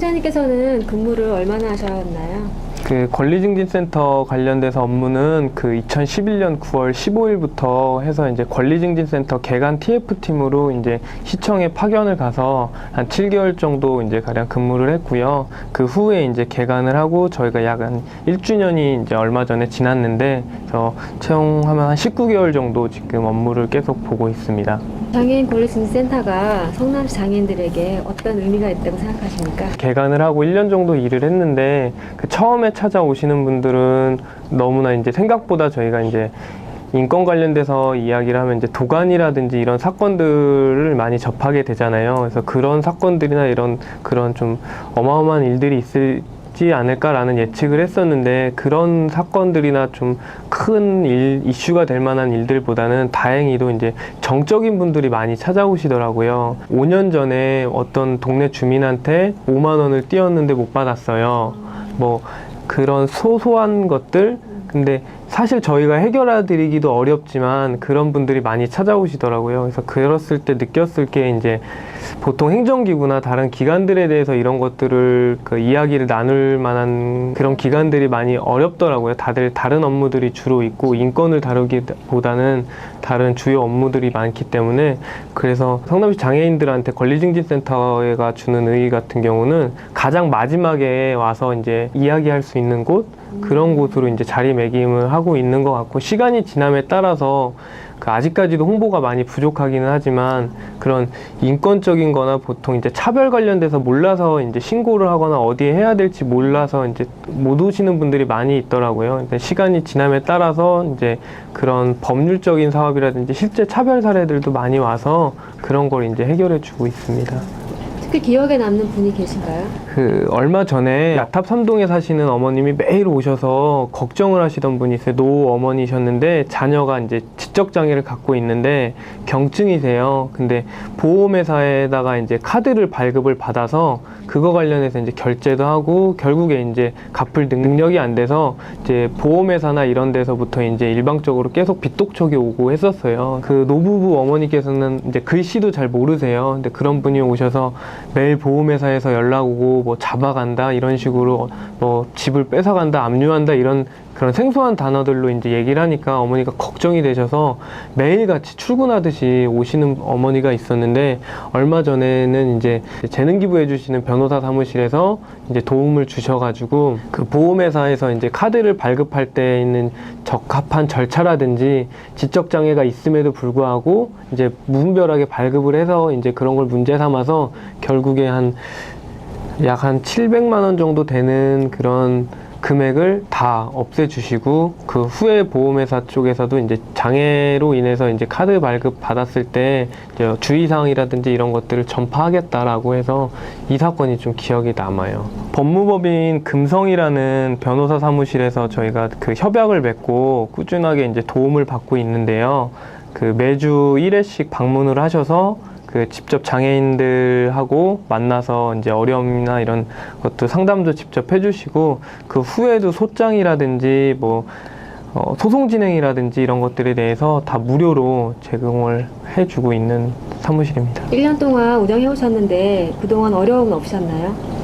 팀장님께서는 근무를 얼마나 하셨나요? 그 권리증진센터 관련돼서 업무는 그 2011년 9월 15일부터 해서 이제 권리증진센터 개간 TF팀으로 이제 시청에 파견을 가서 한 7개월 정도 이제 가량 근무를 했고요. 그 후에 이제 개간을 하고 저희가 약 한 1주년이 이제 얼마 전에 지났는데 채용하면 한 19개월 정도 지금 업무를 계속 보고 있습니다. 장애인 권리증진센터가 성남시 장애인들에게 어떤 의미가 있다고 생각하십니까? 개간을 하고 1년 정도 일을 했는데 그 처음에 찾아오시는 분들은 너무나 이제 생각보다 저희가 이제 인권 관련돼서 이야기를 하면 이제 도관이라든지 이런 사건들을 많이 접하게 되잖아요. 그래서 그런 사건들이나 이런 그런 좀 어마어마한 일들이 있지 않을까라는 예측을 했었는데 그런 사건들이나 좀 큰 이슈가 될 만한 일들보다는 다행히도 이제 정적인 분들이 많이 찾아오시더라고요. 5년 전에 어떤 동네 주민한테 5만 원을 띄웠는데 못 받았어요. 뭐 그런 소소한 것들, 근데 사실 저희가 해결해 드리기도 어렵지만 그런 분들이 많이 찾아오시더라고요. 그래서 그랬을 때 느꼈을 게 이제 보통 행정기구나 다른 기관들에 대해서 이런 것들을 그 이야기를 나눌 만한 그런 기관들이 많이 어렵더라고요. 다들 다른 업무들이 주로 있고 인권을 다루기보다는 다른 주요 업무들이 많기 때문에 그래서 성남시 장애인들한테 권리증진센터가 주는 의의 같은 경우는 가장 마지막에 와서 이제 이야기할 수 있는 곳, 그런 곳으로 이제 자리매김을 하고 있는 것 같고, 시간이 지남에 따라서 아직까지도 홍보가 많이 부족하기는 하지만 그런 인권적인 거나 보통 이제 차별 관련돼서 몰라서 이제 신고를 하거나 어디에 해야 될지 몰라서 이제 못 오시는 분들이 많이 있더라고요. 근데 시간이 지남에 따라서 이제 그런 법률적인 사업이라든지 실제 차별 사례들도 많이 와서 그런 걸 이제 해결해 주고 있습니다. 특히 기억에 남는 분이 계신가요? 얼마 전에 야탑 3동에 사시는 어머님이 매일 오셔서 걱정을 하시던 분이 있어요. 노 어머니셨는데 자녀가 이제 지적 장애를 갖고 있는데 경증이세요. 근데 보험회사에다가 이제 카드를 발급을 받아서 그거 관련해서 이제 결제도 하고 결국에 이제 갚을 능력이 안 돼서 이제 보험회사나 이런 데서부터 이제 일방적으로 계속 빚독촉이 오고 했었어요. 그 노부부 어머니께서는 이제 글씨도 잘 모르세요. 근데 그런 분이 오셔서 매일 보험회사에서 연락 오고 뭐 잡아간다 이런 식으로 뭐 집을 뺏어간다, 압류한다 이런 그런 생소한 단어들로 이제 얘기를 하니까 어머니가 걱정이 되셔서 매일같이 출근하듯이 오시는 어머니가 있었는데 얼마 전에는 이제 재능 기부해 주시는 변호사 사무실에서 이제 도움을 주셔가지고 그 보험회사에서 이제 카드를 발급할 때 있는 적합한 절차라든지 지적 장애가 있음에도 불구하고 이제 무분별하게 발급을 해서 이제 그런 걸 문제 삼아서 결국에 약 한 700만 원 정도 되는 그런 금액을 다 없애주시고 그 후에 보험회사 쪽에서도 이제 장애로 인해서 이제 카드 발급 받았을 때 이제 주의사항이라든지 이런 것들을 전파하겠다라고 해서 이 사건이 좀 기억이 남아요. 법무법인 금성이라는 변호사 사무실에서 저희가 그 협약을 맺고 꾸준하게 이제 도움을 받고 있는데요. 그 매주 1회씩 방문을 하셔서 그 직접 장애인들하고 만나서 이제 어려움이나 이런 것도 상담도 직접 해주시고 그 후에도 소장이라든지 뭐 소송 진행이라든지 이런 것들에 대해서 다 무료로 제공을 해주고 있는 사무실입니다. 1년 동안 운영해 오셨는데 그동안 어려움은 없으셨나요?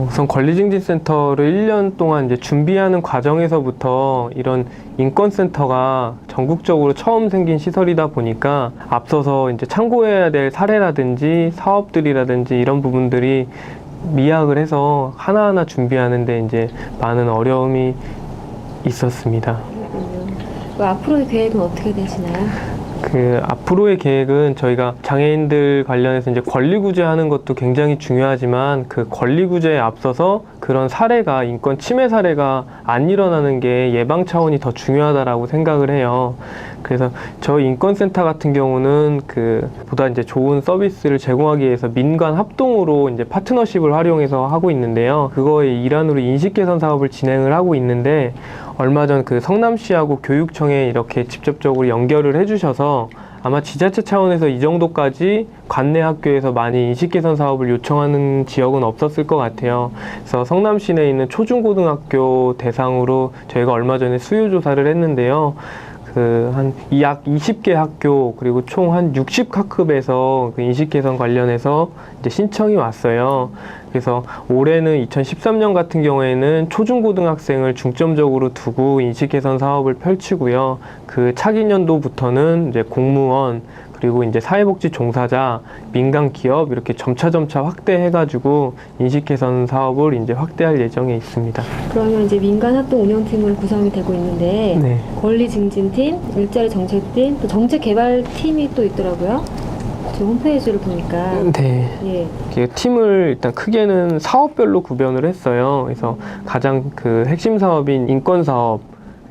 우선 권리증진센터를 1년 동안 이제 준비하는 과정에서부터 이런 인권센터가 전국적으로 처음 생긴 시설이다 보니까 앞서서 이제 참고해야 될 사례라든지 사업들이라든지 이런 부분들이 미약을 해서 하나하나 준비하는데 이제 많은 어려움이 있었습니다. 앞으로의 계획은 어떻게 되시나요? 앞으로의 계획은 저희가 장애인들 관련해서 이제 권리구제하는 것도 굉장히 중요하지만 그 권리구제에 앞서서 그런 사례가 인권 침해 사례가 안 일어나는 게 예방 차원이 더 중요하다라고 생각을 해요. 그래서 저희 인권센터 같은 경우는 보다 이제 좋은 서비스를 제공하기 위해서 민관 합동으로 이제 파트너십을 활용해서 하고 있는데요. 그거의 일환으로 인식 개선 사업을 진행을 하고 있는데 얼마 전 그 성남시하고 교육청에 이렇게 직접적으로 연결을 해주셔서 아마 지자체 차원에서 이 정도까지 관내 학교에서 많이 인식 개선 사업을 요청하는 지역은 없었을 것 같아요. 그래서 성남시 내에 있는 초중고등학교 대상으로 저희가 얼마 전에 수요 조사를 했는데요. 약 20개 학교 그리고 총 한 60학급에서 그 인식 개선 관련해서 이제 신청이 왔어요. 그래서 올해는 2013년 같은 경우에는 초중고등학생을 중점적으로 두고 인식 개선 사업을 펼치고요. 그 차기 년도부터는 이제 공무원 그리고 이제 사회복지 종사자, 민간 기업 이렇게 점차 확대해가지고 인식 개선 사업을 이제 확대할 예정에 있습니다. 그러면 이제 민간 활동 운영팀으로 구성이 되고 있는데 네. 권리 증진팀, 일자리 정책팀, 또 정책 개발팀이 또 있더라고요. 저 홈페이지를 보니까. 네. 예. 그 팀을 일단 크게는 사업별로 구별을 했어요. 그래서 가장 그 핵심 사업인 인권 사업,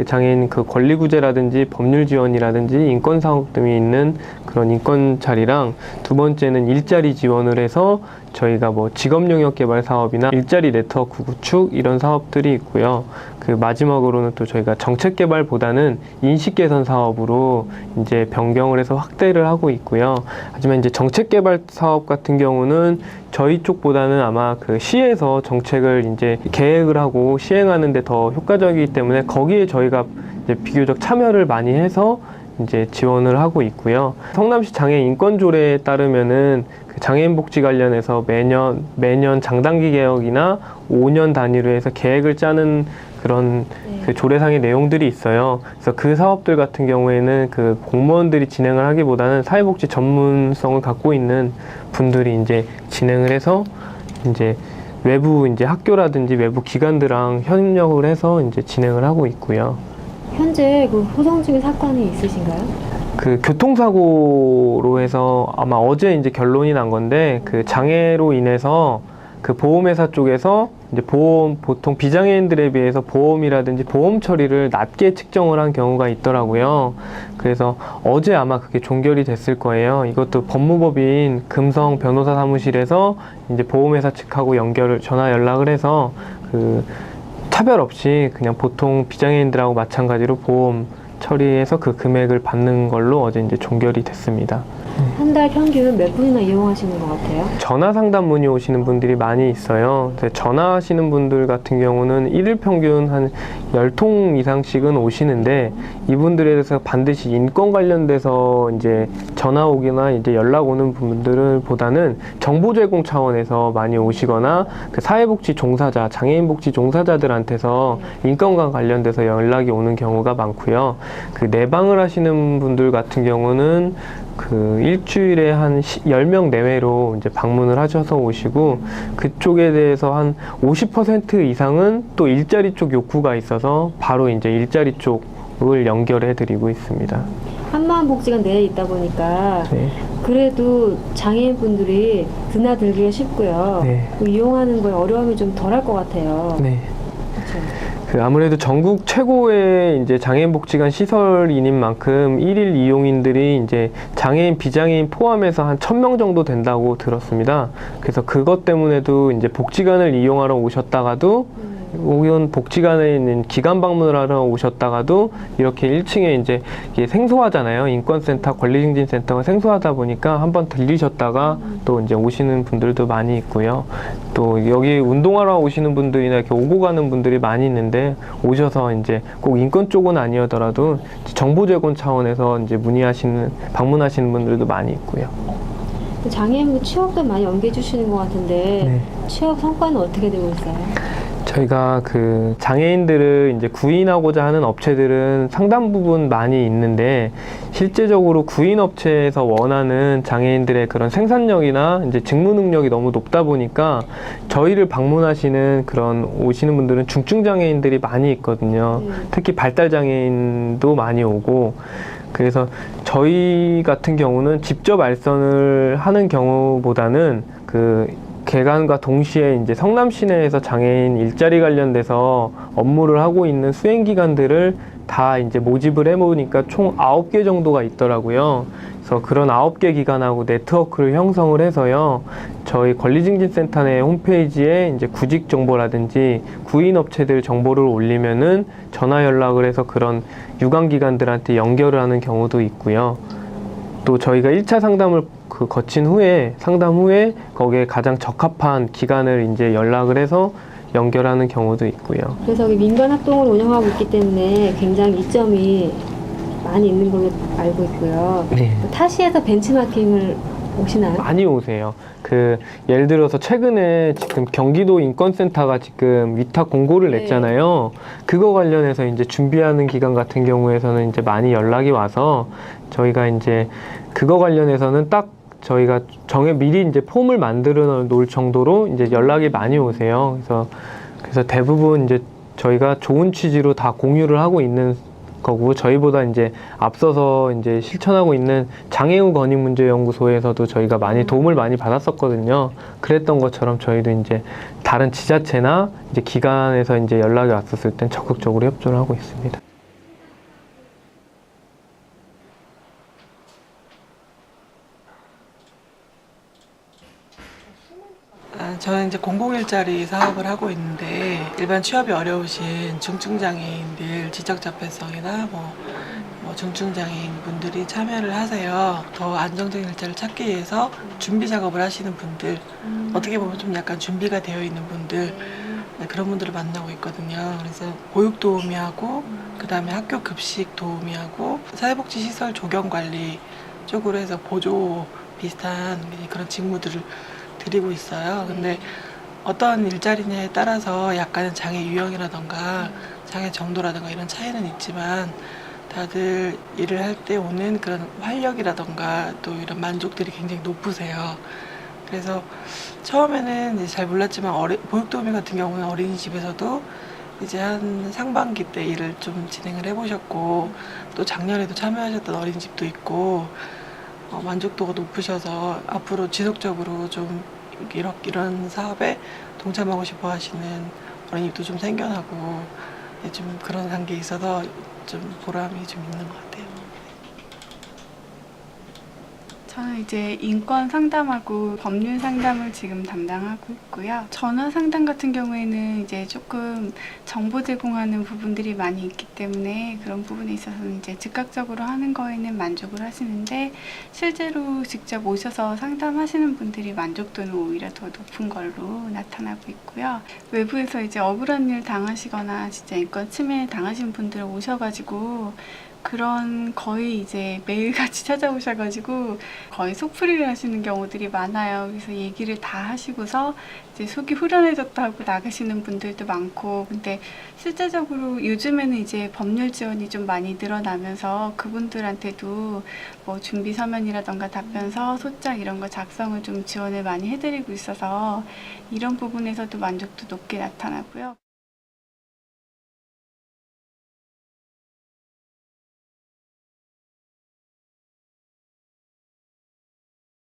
장애인 그 권리구제라든지 법률 지원이라든지 인권 사업 등이 있는 그런 인권 자리랑 두 번째는 일자리 지원을 해서 저희가 뭐 직업 영역 개발 사업이나 일자리 네트워크 구축 이런 사업들이 있고요. 그 마지막으로는 또 저희가 정책 개발보다는 인식 개선 사업으로 이제 변경을 해서 확대를 하고 있고요. 하지만 이제 정책 개발 사업 같은 경우는 저희 쪽보다는 아마 그 시에서 정책을 이제 계획을 하고 시행하는 데 더 효과적이기 때문에 거기에 저희가 이제 비교적 참여를 많이 해서 이제 지원을 하고 있고요. 성남시 장애인 인권조례에 따르면은 그 장애인 복지 관련해서 매년 장단기 개혁이나 5년 단위로 해서 계획을 짜는 그런 그 조례상의 내용들이 있어요. 그래서 그 사업들 같은 경우에는 그 공무원들이 진행을 하기보다는 사회복지 전문성을 갖고 있는 분들이 이제 진행을 해서 이제 외부 이제 학교라든지 외부 기관들랑 협력을 해서 이제 진행을 하고 있고요. 현재 그 호송 중인 사건이 있으신가요? 그 교통사고로 해서 아마 어제 이제 결론이 난 건데 그 장애로 인해서 그 보험회사 쪽에서 이제 보통 비장애인들에 비해서 보험이라든지 보험 처리를 낮게 측정을 한 경우가 있더라고요. 그래서 어제 아마 그게 종결이 됐을 거예요. 이것도 법무법인 금성 변호사 사무실에서 이제 보험회사 측하고 전화 연락을 해서 그 차별 없이 그냥 보통 비장애인들하고 마찬가지로 보험 처리해서 그 금액을 받는 걸로 어제 이제 종결이 됐습니다. 한 달 평균 몇 분이나 이용하시는 것 같아요? 전화 상담 문의 오시는 분들이 많이 있어요. 전화하시는 분들 같은 경우는 일일 평균 한 10통 이상씩은 오시는데 이분들에 대해서 반드시 인권 관련돼서 이제 전화 오기나 이제 연락 오는 분들은 보다는 정보 제공 차원에서 많이 오시거나 그 사회복지 종사자, 장애인 복지 종사자들한테서 인권과 관련돼서 연락이 오는 경우가 많고요. 그 내방을 하시는 분들 같은 경우는 그 일주일에 한 10명 내외로 이제 방문을 하셔서 오시고 그쪽에 대해서 한 50% 이상은 또 일자리 쪽 욕구가 있어서 바로 이제 일자리 쪽을 연결해 드리고 있습니다. 한마음복지관 내에 있다 보니까 네. 그래도 장애인분들이 드나들기가 쉽고요. 네. 이용하는 거에 어려움이 좀 덜할 것 같아요. 네. 그렇죠. 그 아무래도 전국 최고의 이제 장애인 복지관 시설인인 만큼 일일 이용인들이 이제 장애인, 비장애인 포함해서 한 1000명 정도 된다고 들었습니다. 그래서 그것 때문에도 이제 복지관을 이용하러 오셨다가도 혹은 복지관에 있는 기관 방문을 하러 오셨다가도 이렇게 1층에 이제 이게 생소하잖아요. 인권센터, 권리증진센터가 생소하다 보니까 한번 들리셨다가 또 이제 오시는 분들도 많이 있고요. 또 여기 운동하러 오시는 분들이나 이렇게 오고 가는 분들이 많이 있는데 오셔서 이제 꼭 인권 쪽은 아니더라도 정보 제공 차원에서 이제 방문하시는 분들도 많이 있고요. 장애인 취업도 많이 연계해 주시는 것 같은데 네. 취업 성과는 어떻게 되고 있어요? 저희가 그 장애인들을 이제 구인하고자 하는 업체들은 상당 부분 많이 있는데 실제적으로 구인 업체에서 원하는 장애인들의 그런 생산력이나 이제 직무 능력이 너무 높다 보니까 저희를 방문하시는 그런 오시는 분들은 중증 장애인들이 많이 있거든요. 특히 발달 장애인도 많이 오고 그래서 저희 같은 경우는 직접 알선을 하는 경우보다는 그 개관과 동시에 이제 성남 시내에서 장애인 일자리 관련돼서 업무를 하고 있는 수행기관들을 다 이제 모집을 해보니까 총 9개 정도가 있더라고요. 그래서 그런 9개 기관하고 네트워크를 형성을 해서요. 저희 권리증진센터 내 홈페이지에 이제 구직 정보라든지 구인 업체들 정보를 올리면은 전화 연락을 해서 그런 유관기관들한테 연결을 하는 경우도 있고요. 또 저희가 1차 상담을 상담 후에 거기에 가장 적합한 기관을 이제 연락을 해서 연결하는 경우도 있고요. 그래서 민간 활동을 운영하고 있기 때문에 굉장히 이점이 많이 있는 걸로 알고 있고요. 네. 타시에서 벤치마킹을 오시나요? 많이 오세요. 예를 들어서 최근에 지금 경기도 인권센터가 지금 위탁 공고를 네. 냈잖아요. 그거 관련해서 이제 준비하는 기간 같은 경우에서는 이제 많이 연락이 와서 저희가 이제 그거 관련해서는 딱 저희가 미리 이제 폼을 만들어 놓을 정도로 이제 연락이 많이 오세요. 그래서 대부분 이제 저희가 좋은 취지로 다 공유를 하고 있는 거고, 저희보다 이제 앞서서 이제 실천하고 있는 장애우 건의문제연구소에서도 저희가 많이 도움을 많이 받았었거든요. 그랬던 것처럼 저희도 이제 다른 지자체나 이제 기관에서 이제 연락이 왔었을 땐 적극적으로 협조를 하고 있습니다. 저는 이제 공공일자리 사업을 하고 있는데, 일반 취업이 어려우신 중증장애인들 지적자폐성이나 뭐 중증장애인 분들이 참여를 하세요. 더 안정적인 일자리를 찾기 위해서 준비 작업을 하시는 분들, 어떻게 보면 좀 약간 준비가 되어 있는 분들, 그런 분들을 만나고 있거든요. 그래서 보육 도우미하고, 그 다음에 학교 급식 도우미하고, 사회복지시설 조경관리 쪽으로 해서 보조 비슷한 그런 직무들을 드리고 있어요. 근데 어떤 일자리냐에 따라서 약간은 장애 유형이라던가 장애 정도라던가 이런 차이는 있지만, 다들 일을 할 때 오는 그런 활력이라던가 또 이런 만족들이 굉장히 높으세요. 그래서 처음에는 이제 잘 몰랐지만 보육도우미 같은 경우는 어린이집에서도 이제 한 상반기 때 일을 좀 진행을 해보셨고, 또 작년에도 참여하셨던 어린이집도 있고, 만족도가 높으셔서 앞으로 지속적으로 좀 이런 사업에 동참하고 싶어 하시는 어린이집도 좀 생겨나고, 좀 그런 관계에 있어서 좀 보람이 좀 있는 것 같아요. 저는 이제 인권 상담하고 법률 상담을 지금 담당하고 있고요. 전화 상담 같은 경우에는 이제 조금 정보 제공하는 부분들이 많이 있기 때문에 그런 부분에 있어서는 이제 즉각적으로 하는 거에는 만족을 하시는데, 실제로 직접 오셔서 상담하시는 분들이 만족도는 오히려 더 높은 걸로 나타나고 있고요. 외부에서 이제 억울한 일 당하시거나 진짜 인권 침해 당하신 분들 오셔가지고 그런 거의 이제 매일같이 찾아오셔가지고 거의 속풀이를 하시는 경우들이 많아요. 그래서 얘기를 다 하시고서 이제 속이 후련해졌다 하고 나가시는 분들도 많고, 근데 실제적으로 요즘에는 이제 법률 지원이 좀 많이 늘어나면서 그분들한테도 뭐 준비 서면이라던가 답변서, 소장 이런 거 작성을 좀 지원을 많이 해드리고 있어서 이런 부분에서도 만족도 높게 나타나고요.